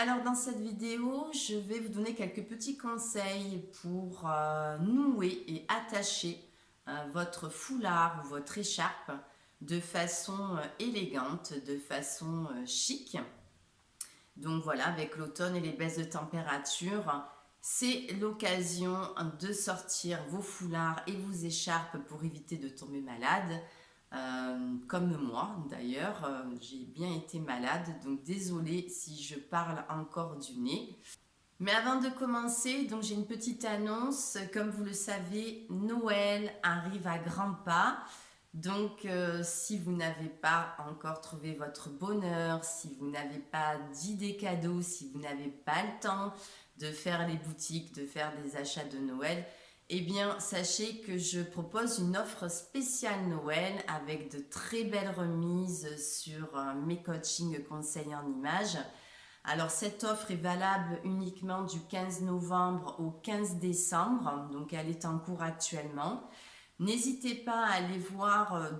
Alors dans cette vidéo, je vais vous donner quelques petits conseils pour nouer et attacher votre foulard ou votre écharpe de façon élégante, de façon chic. Donc voilà, avec l'automne et les baisses de température, c'est l'occasion de sortir vos foulards et vos écharpes pour éviter de tomber malade. Comme moi d'ailleurs, j'ai bien été malade, donc désolée si je parle encore du nez. Mais avant de commencer, donc j'ai une petite annonce. Comme vous le savez, Noël arrive à grands pas. Donc si vous n'avez pas encore trouvé votre bonheur, si vous n'avez pas d'idées cadeaux, si vous n'avez pas le temps de faire les boutiques, de faire des achats de Noël, eh bien sachez que je propose une offre spéciale Noël avec de très belles remises sur mes coachings conseils en images. Alors cette offre est valable uniquement du 15 novembre au 15 décembre, donc elle est en cours actuellement. N'hésitez pas à aller voir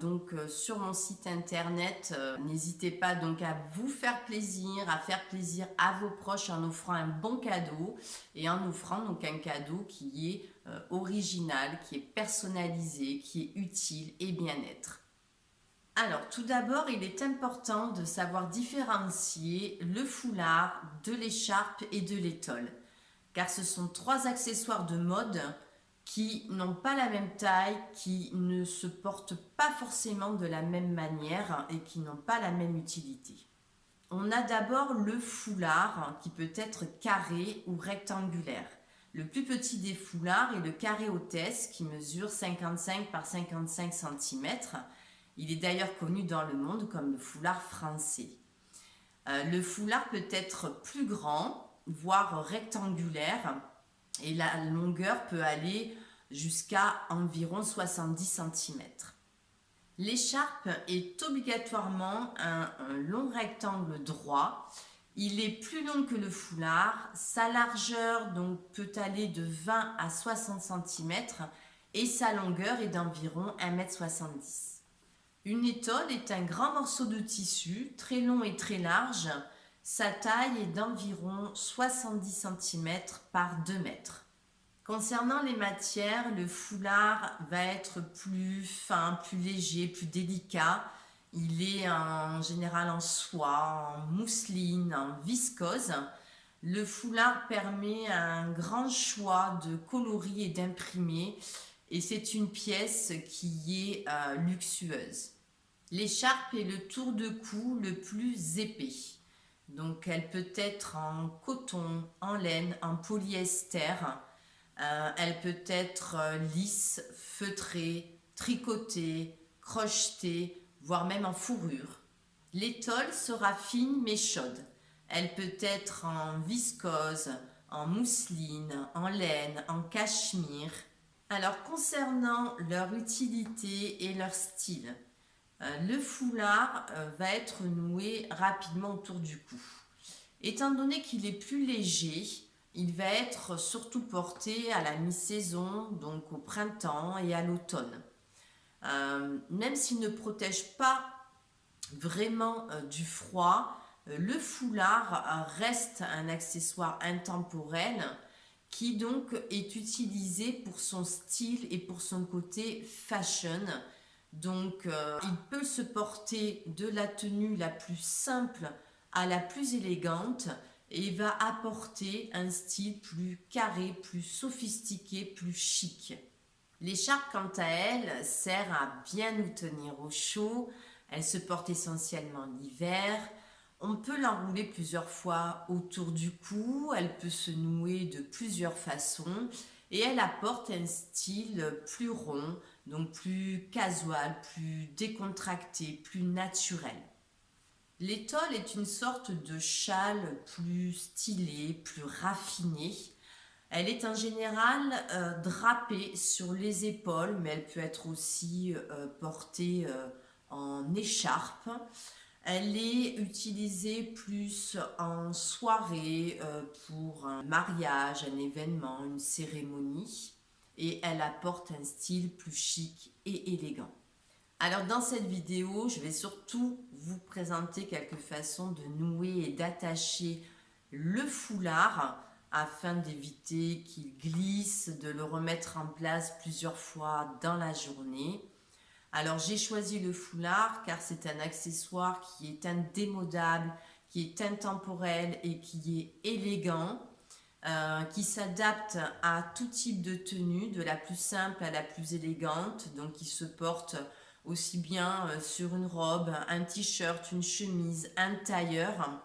sur mon site internet. N'hésitez pas donc à vous faire plaisir, à faire plaisir à vos proches en offrant un bon cadeau et en offrant donc un cadeau qui est original, qui est personnalisé, qui est utile et bien-être. Alors, tout d'abord, il est important de savoir différencier le foulard de l'écharpe et de l'étole, car ce sont trois accessoires de mode qui n'ont pas la même taille, qui ne se portent pas forcément de la même manière et qui n'ont pas la même utilité. On a d'abord le foulard qui peut être carré ou rectangulaire. Le plus petit des foulards est le carré hôtesse qui mesure 55 par 55 cm. Il est d'ailleurs connu dans le monde comme le foulard français. Le foulard peut être plus grand, voire rectangulaire, et la longueur peut aller jusqu'à environ 70 cm. L'écharpe est obligatoirement un long rectangle droit. Il est plus long que le foulard. Sa largeur donc, peut aller de 20 à 60 cm et sa longueur est d'environ 1,70 m. Une étole est un grand morceau de tissu, très long et très large. Sa taille est d'environ 70 cm par 2 mètres. Concernant les matières, le foulard va être plus fin, plus léger, plus délicat. Il est en général en soie, en mousseline, en viscose. Le foulard permet un grand choix de coloris et d'imprimés et c'est une pièce qui est luxueuse. L'écharpe est le tour de cou le plus épais. Donc elle peut être en coton, en laine, en polyester. Elle peut être lisse, feutrée, tricotée, crochetée, voire même en fourrure. L'étole sera fine mais chaude. Elle peut être en viscose, en mousseline, en laine, en cachemire. Alors concernant leur utilité et leur style, le foulard va être noué rapidement autour du cou. Étant donné qu'il est plus léger, il va être surtout porté à la mi-saison, donc au printemps et à l'automne. Même s'il ne protège pas vraiment du froid, le foulard reste un accessoire intemporel qui donc est utilisé pour son style et pour son côté fashion. Donc il peut se porter de la tenue la plus simple à la plus élégante et va apporter un style plus carré, plus sophistiqué, plus chic. L'écharpe, quant à elle, sert à bien nous tenir au chaud. Elle se porte essentiellement l'hiver. On peut l'enrouler plusieurs fois autour du cou. Elle peut se nouer de plusieurs façons. Et elle apporte un style plus rond, donc plus casual, plus décontracté, plus naturel. L'étole est une sorte de châle plus stylé, plus raffiné. Elle est en général drapée sur les épaules, mais elle peut être aussi portée en écharpe. Elle est utilisée plus en soirée pour un mariage, un événement, une cérémonie. Et elle apporte un style plus chic et élégant. Alors dans cette vidéo, je vais surtout vous présenter quelques façons de nouer et d'attacher le foulard afin d'éviter qu'il glisse, de le remettre en place plusieurs fois dans la journée. Alors j'ai choisi le foulard car c'est un accessoire qui est indémodable, qui est intemporel et qui est élégant, qui s'adapte à tout type de tenue, de la plus simple à la plus élégante, donc qui se porte aussi bien sur une robe, un t-shirt, une chemise, un tailleur,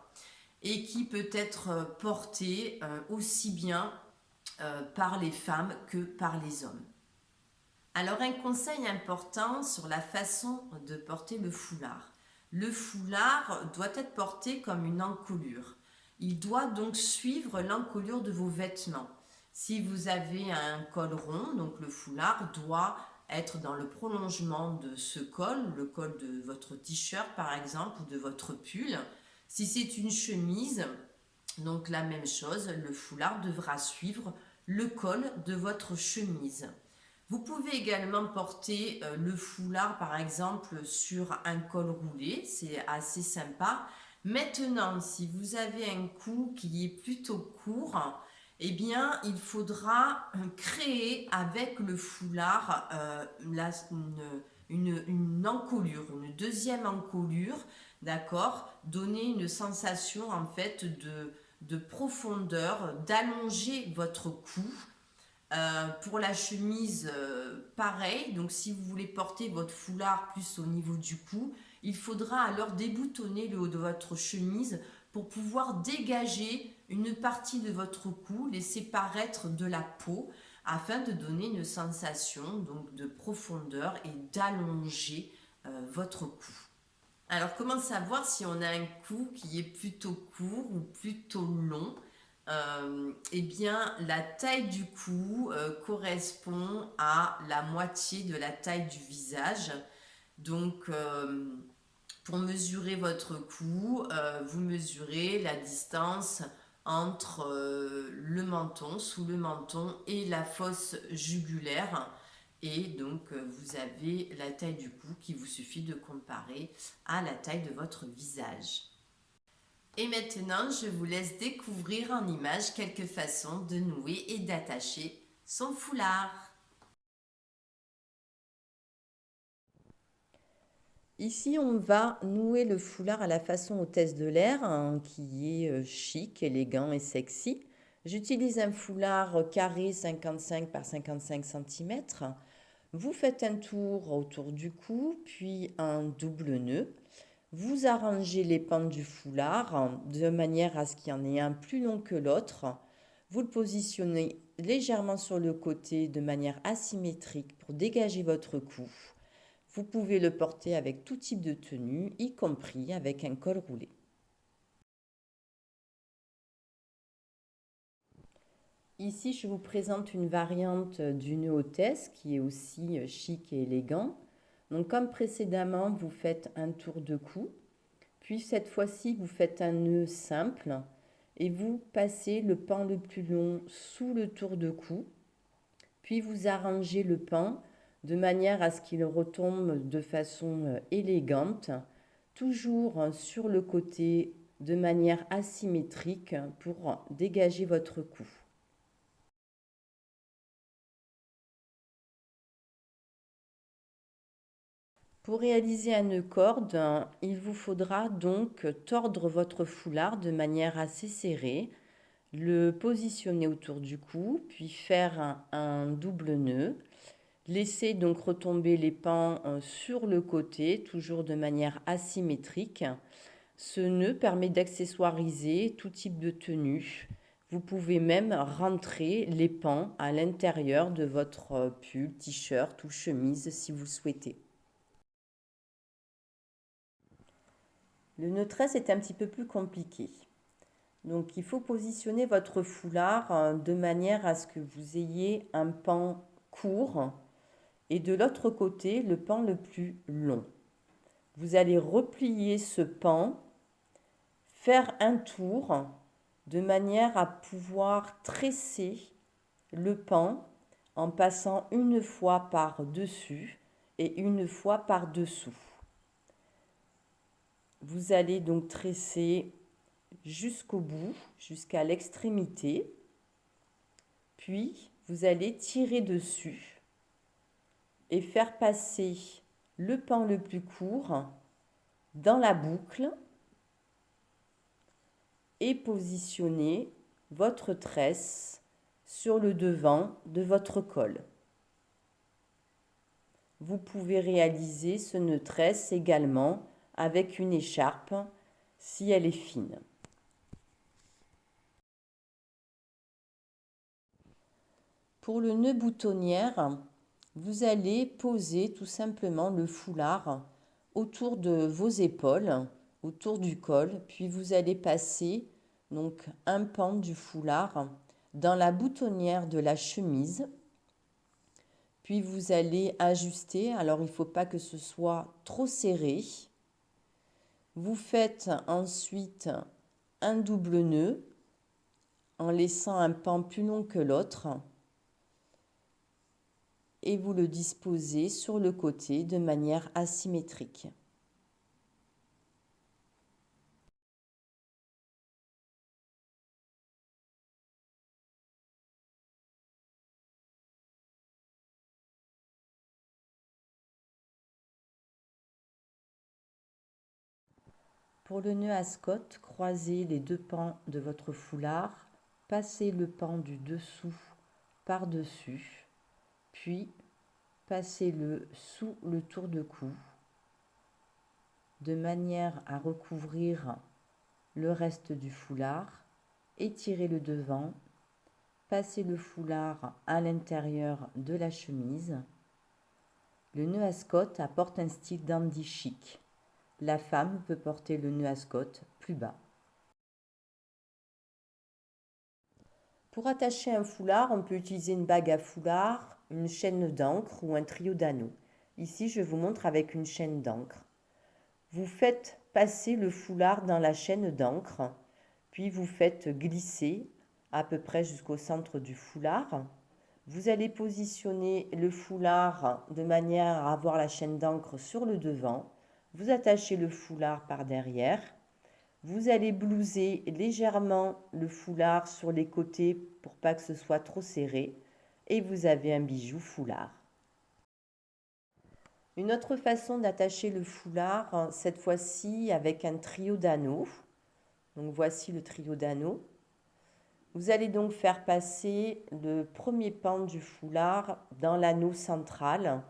et qui peut être porté aussi bien par les femmes que par les hommes. Alors un conseil important sur la façon de porter le foulard. Le foulard doit être porté comme une encolure. Il doit donc suivre l'encolure de vos vêtements. Si vous avez un col rond, donc le foulard doit être dans le prolongement de ce col, le col de votre t-shirt par exemple ou de votre pull. Si c'est une chemise, donc la même chose, le foulard devra suivre le col de votre chemise. Vous pouvez également porter le foulard par exemple sur un col roulé, c'est assez sympa. Maintenant, si vous avez un cou qui est plutôt court, eh bien il faudra créer avec le foulard une encolure, une deuxième encolure, d'accord? Donner une sensation en fait de profondeur, d'allonger votre cou. Pour la chemise, pareil. Donc, si vous voulez porter votre foulard plus au niveau du cou, il faudra alors déboutonner le haut de votre chemise pour pouvoir dégager une partie de votre cou, laisser paraître de la peau, afin de donner une sensation donc de profondeur et d'allonger votre cou. Alors, comment savoir si on a un cou qui est plutôt court ou plutôt long? Eh bien, la taille du cou correspond à la moitié de la taille du visage. Donc, pour mesurer votre cou, vous mesurez la distance entre le menton, sous le menton et la fosse jugulaire. Et donc, vous avez la taille du cou qu'il vous suffit de comparer à la taille de votre visage. Et maintenant, je vous laisse découvrir en images quelques façons de nouer et d'attacher son foulard. Ici, on va nouer le foulard à la façon hôtesse de l'air, hein, qui est chic, élégant et sexy. J'utilise un foulard carré 55 par 55 cm. Vous faites un tour autour du cou, puis un double nœud. Vous arrangez les pans du foulard de manière à ce qu'il y en ait un plus long que l'autre. Vous le positionnez légèrement sur le côté de manière asymétrique pour dégager votre cou. Vous pouvez le porter avec tout type de tenue, y compris avec un col roulé. Ici, je vous présente une variante du nœud hôtesse qui est aussi chic et élégant. Donc, comme précédemment, vous faites un tour de cou, puis cette fois-ci, vous faites un nœud simple et vous passez le pan le plus long sous le tour de cou, puis vous arrangez le pan de manière à ce qu'il retombe de façon élégante, toujours sur le côté de manière asymétrique pour dégager votre cou. Pour réaliser un nœud corde, il vous faudra donc tordre votre foulard de manière assez serrée, le positionner autour du cou, puis faire un double nœud. Laissez donc retomber les pans sur le côté, toujours de manière asymétrique. Ce nœud permet d'accessoiriser tout type de tenue. Vous pouvez même rentrer les pans à l'intérieur de votre pull, t-shirt ou chemise si vous le souhaitez. Le nœud tresse est un petit peu plus compliqué. Donc il faut positionner votre foulard de manière à ce que vous ayez un pan court et de l'autre côté le pan le plus long. Vous allez replier ce pan, faire un tour de manière à pouvoir tresser le pan en passant une fois par-dessus et une fois par-dessous. Vous allez donc tresser jusqu'au bout, jusqu'à l'extrémité. Puis, vous allez tirer dessus et faire passer le pan le plus court dans la boucle et positionner votre tresse sur le devant de votre col. Vous pouvez réaliser ce nœud tresse également avec une écharpe si elle est fine. Pour le nœud boutonnière, vous allez poser tout simplement le foulard autour de vos épaules, autour du col, puis vous allez passer donc un pan du foulard dans la boutonnière de la chemise. Puis vous allez ajuster, alors il ne faut pas que ce soit trop serré. Vous faites ensuite un double nœud en laissant un pan plus long que l'autre et vous le disposez sur le côté de manière asymétrique. Pour le nœud à scotch, croisez les deux pans de votre foulard, passez le pan du dessous par-dessus, puis passez-le sous le tour de cou, de manière à recouvrir le reste du foulard, étirez le devant, passez le foulard à l'intérieur de la chemise. Le nœud à scotch apporte un style dandy chic. La femme peut porter le nœud à scotch plus bas. Pour attacher un foulard, on peut utiliser une bague à foulard, une chaîne d'encre ou un trio d'anneaux. Ici, je vous montre avec une chaîne d'encre. Vous faites passer le foulard dans la chaîne d'encre, puis vous faites glisser à peu près jusqu'au centre du foulard. Vous allez positionner le foulard de manière à avoir la chaîne d'encre sur le devant. Vous attachez le foulard par derrière. Vous allez blouser légèrement le foulard sur les côtés pour pas que ce soit trop serré. Et vous avez un bijou foulard. Une autre façon d'attacher le foulard, cette fois-ci avec un trio d'anneaux. Donc voici le trio d'anneaux. Vous allez donc faire passer le premier pan du foulard dans l'anneau central,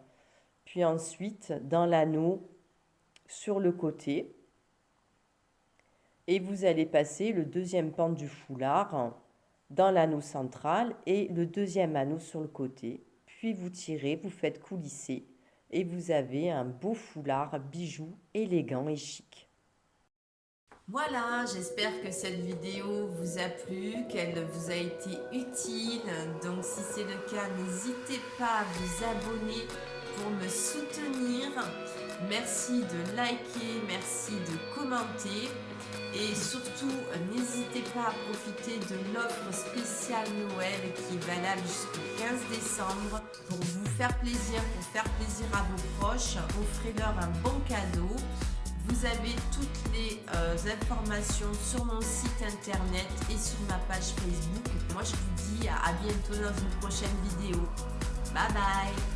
puis ensuite dans l'anneau sur le côté. Et vous allez passer le deuxième pan du foulard dans l'anneau central et le deuxième anneau sur le côté. Puis vous tirez, vous faites coulisser et vous avez un beau foulard bijou élégant et chic. Voilà, j'espère que cette vidéo vous a plu, qu'elle vous a été utile. Donc si c'est le cas, n'hésitez pas à vous abonner pour me soutenir. Merci de liker, merci de commenter. Et surtout, n'hésitez pas à profiter de l'offre spéciale Noël qui est valable jusqu'au 15 décembre pour vous faire plaisir, pour faire plaisir à vos proches. Offrez-leur un bon cadeau. Vous avez toutes les informations sur mon site internet et sur ma page Facebook. Moi, je vous dis à bientôt dans une prochaine vidéo. Bye bye!